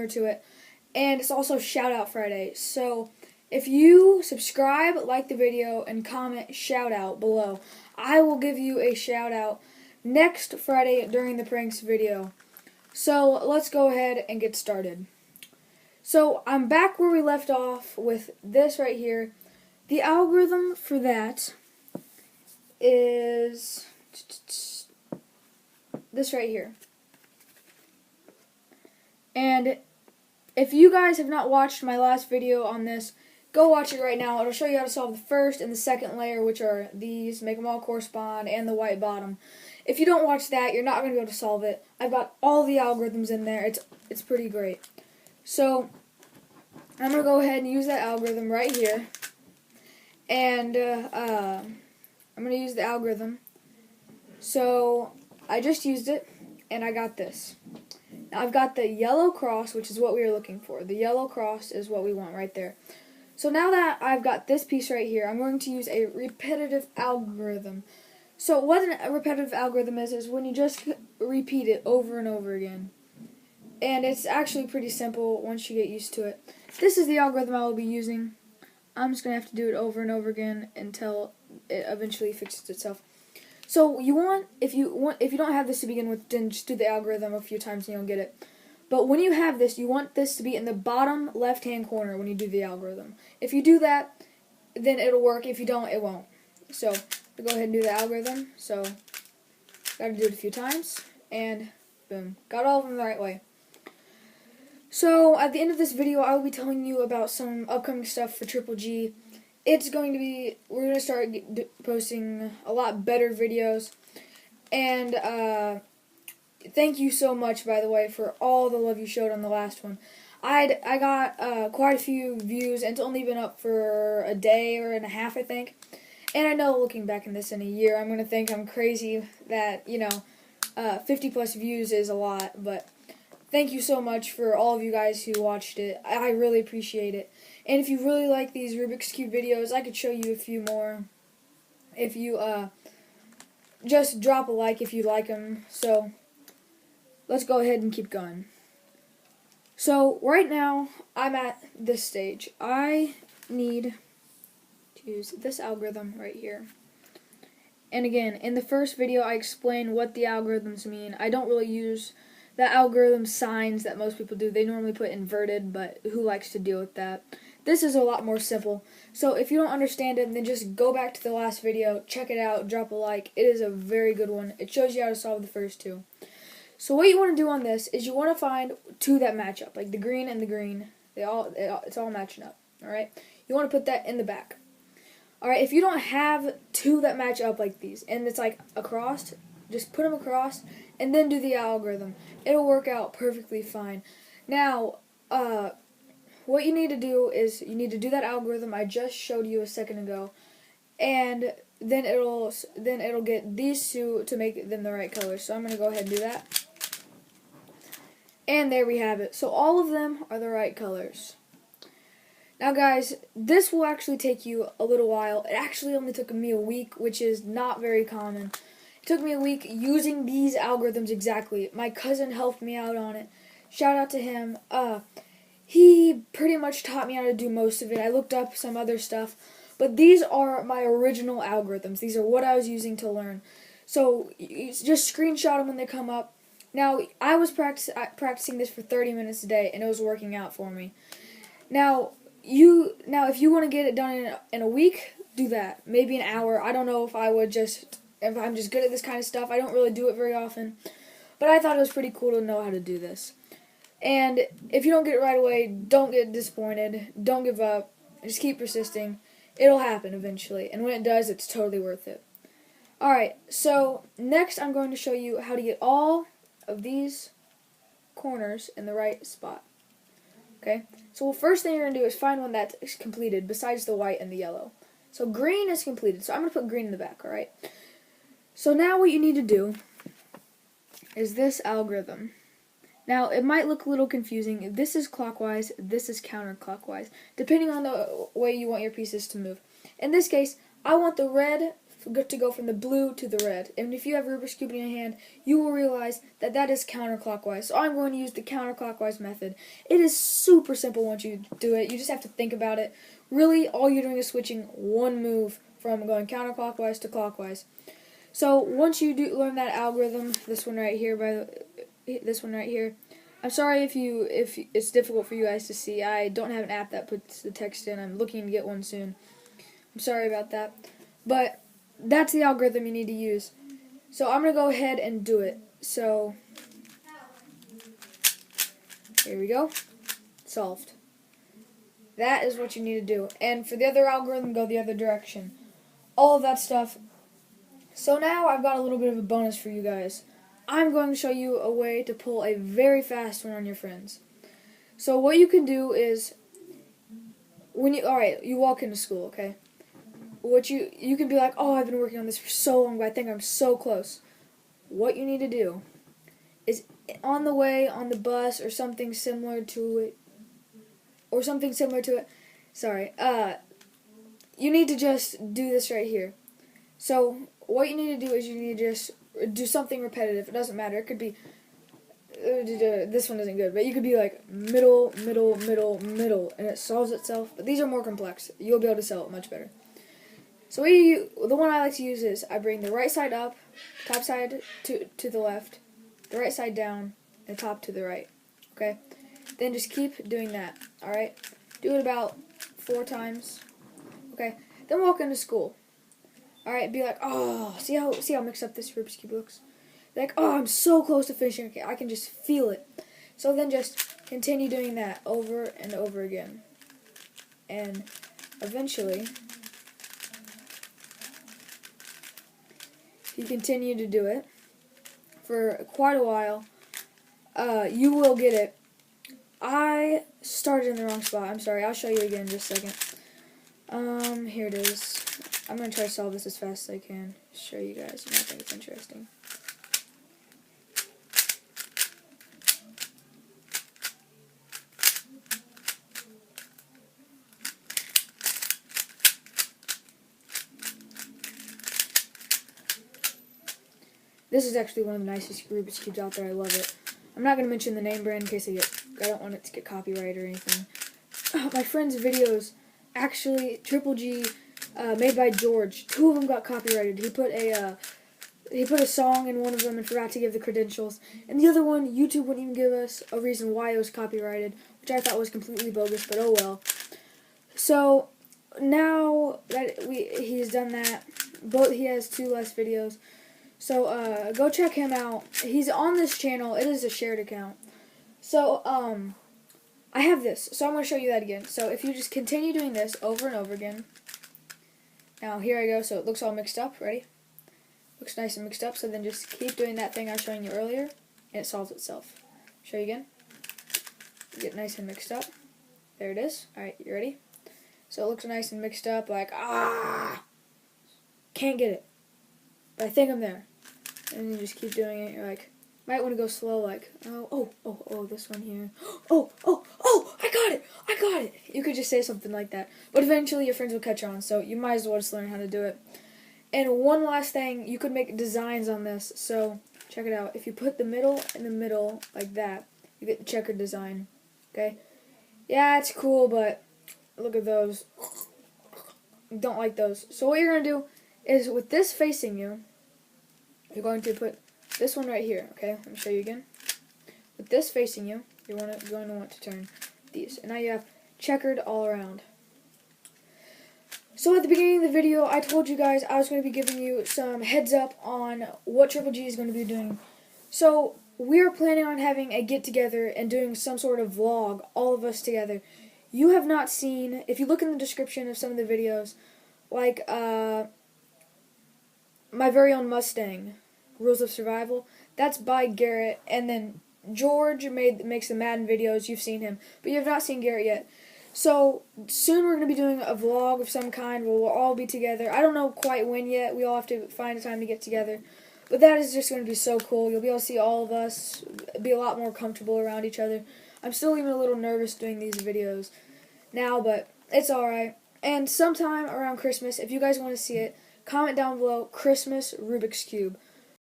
similar to it. And it's also Shout Out Friday. So if you subscribe, like the video, and comment shout out below, I will give you a shout out next Friday during the pranks video. So let's go ahead and get started. So I'm back where we left off with this right here. The algorithm for that is this right here. And if you guys have not watched my last video on this, go watch it right now. It'll show you how to solve the first and the second layer, which are these, make them all correspond, and the white bottom. If you don't watch that, you're not going to be able to solve it. I've got all the algorithms in there. It's pretty great. So I'm going to go ahead and use that algorithm right here. And I'm going to use the algorithm. So I just used it, and I got this. Now I've got the yellow cross, which is what we are looking for. The yellow cross is what we want right there. So now that I've got this piece right here, I'm going to use a repetitive algorithm. So what a repetitive algorithm is when you just repeat it over and over again. And it's actually pretty simple once you get used to it. This is the algorithm I will be using. I'm just going to have to do it over and over again until it eventually fixes itself. So if you don't have this to begin with, then just do the algorithm a few times and you'll get it. But when you have this, you want this to be in the bottom left-hand corner when you do the algorithm. If you do that, then it'll work. If you don't, it won't. So we'll go ahead and do the algorithm. So got to do it a few times, and boom, got all of them the right way. So at the end of this video, I will be telling you about some upcoming stuff for Triple G. We're going to start posting a lot better videos, and thank you so much, by the way, for all the love you showed on the last one. I got quite a few views, and it's only been up for a day or and a half, I think. And I know, looking back in this in a year, I'm going to think I'm crazy that, 50 plus views is a lot, but thank you so much for all of you guys who watched it. I really appreciate it. And if you really like these Rubik's Cube videos, I could show you a few more. If you just drop a like if you like them. So let's go ahead and keep going. So right now, I'm at this stage. I need to use this algorithm right here. And again, in the first video, I explained what the algorithms mean. I don't really use the algorithm signs that most people do. They normally put inverted, but who likes to deal with that? This is a lot more simple. So if you don't understand it, then just go back to the last video, check it out, drop a like. It is a very good one. It shows you how to solve the first two. So what you want to do on this is you want to find two that match up, like the green and the green. It's all matching up. All right. You want to put that in the back. All right. If you don't have two that match up like these, and it's like across, just put them across, and then do the algorithm. It'll work out perfectly fine. Now, what you need to do is you need to do that algorithm I just showed you a second ago, and then it'll get these two to make them the right color. So I'm going to go ahead and do that. And there we have it. So all of them are the right colors. Now guys, this will actually take you a little while. It actually only took me a week, which is not very common. It took me a week using these algorithms exactly. My cousin helped me out on it. Shout out to him. He pretty much taught me how to do most of it. I looked up some other stuff. But these are my original algorithms. These are what I was using to learn. So you just screenshot them when they come up. Now, I was practicing this for 30 minutes a day, and it was working out for me. Now if you want to get it done in a week, do that. Maybe an hour. I don't know if I'm just good at this kind of stuff. I don't really do it very often. But I thought it was pretty cool to know how to do this. And if you don't get it right away, don't get disappointed. Don't give up. Just keep persisting. It'll happen eventually. And when it does, it's totally worth it. Alright, so next I'm going to show you how to get all of these corners in the right spot. Okay? So the first thing you're going to do is find one that's completed besides the white and the yellow. So green is completed. So I'm going to put green in the back, alright? So now what you need to do is this algorithm. Now, it might look a little confusing. This is clockwise, this is counterclockwise, depending on the way you want your pieces to move. In this case, I want the red to go from the blue to the red. And if you have Rubik's Cube in your hand, you will realize that that is counterclockwise. So I'm going to use the counterclockwise method. It is super simple once you do it. You just have to think about it. Really, all you're doing is switching one move from going counterclockwise to clockwise. So once you do learn that algorithm, this one right here, I'm sorry if it's difficult for you guys to see. I don't have an app that puts the text in. I'm looking to get one soon. I'm sorry about that. But that's the algorithm you need to use. So I'm going to go ahead and do it. So here we go. Solved. That is what you need to do. And for the other algorithm, go the other direction. All of that stuff. So now I've got a little bit of a bonus for you guys. I'm going to show you a way to pull a very fast one on your friends. So what you can do is, you walk into school, okay? What you can be like, oh, I've been working on this for so long, but I think I'm so close. What you need to do is on the way, on the bus, or something similar to it, you need to just do this right here. So what you need to do is you need to just do something repetitive. It doesn't matter. It could be, this one isn't good, but you could be like middle, middle, middle, middle, and it solves itself. But these are more complex. You'll be able to sell it much better. So the one I like to use is I bring the right side up, top side to the left, the right side down, and top to the right. Okay? Then just keep doing that. Alright? Do it about 4 times. Okay? Then walk into school. Alright, be like, oh, see how mixed up this Rubik's Cube looks? Like, oh, I'm so close to finishing. Okay, I can just feel it. So then just continue doing that over and over again. And eventually, if you continue to do it for quite a while, you will get it. I started in the wrong spot. I'm sorry. I'll show you again in just a second. Here it is. I'm going to try to solve this as fast as I can. Show you guys. You might think it's interesting. This is actually one of the nicest Rubik's Cubes out there. I love it. I'm not going to mention the name brand in case I don't want it to get copyrighted or anything. My friend's videos, actually, Triple G, made by George. 2 of them got copyrighted. He put a song in one of them and forgot to give the credentials. And the other one, YouTube wouldn't even give us a reason why it was copyrighted, which I thought was completely bogus, but oh well. So, now that he's done that, he has 2 less videos. So, go check him out. He's on this channel. It is a shared account. So, I have this. So, I'm going to show you that again. So, if you just continue doing this over and over again. Now, here I go. So, it looks all mixed up. Ready? Looks nice and mixed up. So, then just keep doing that thing I was showing you earlier. And it solves itself. Show you again. Get nice and mixed up. There it is. Alright, you ready? So, it looks nice and mixed up. Like, can't get it. But I think I'm there. And you just keep doing it. You're like, might want to go slow, like, oh, this one here. Oh, I got it. You could just say something like that. But eventually your friends will catch on, so you might as well just learn how to do it. And one last thing, you could make designs on this. So, check it out. If you put the middle in the middle, like that, you get the checkered design. Okay? Yeah, it's cool, but look at those. Don't like those. So what you're going to do is, with this facing you, you're going to put this one right here, okay? Let me show you again. With this facing you, you're going to want to turn these. And now you have checkered all around. So at the beginning of the video, I told you guys I was going to be giving you some heads up on what Triple G is going to be doing. So we're planning on having a get-together and doing some sort of vlog, all of us together. You have not seen, if you look in the description of some of the videos, like my very own Mustang, Rules of Survival, that's by Garrett, and then George makes the Madden videos. You've seen him, but you have not seen Garrett yet. So soon we're going to be doing a vlog of some kind where we'll all be together. I don't know quite when yet. We all have to find a time to get together. But that is just going to be so cool. You'll be able to see all of us, be a lot more comfortable around each other. I'm still even a little nervous doing these videos now, but it's alright. And sometime around Christmas, if you guys want to see it, comment down below Christmas Rubik's Cube.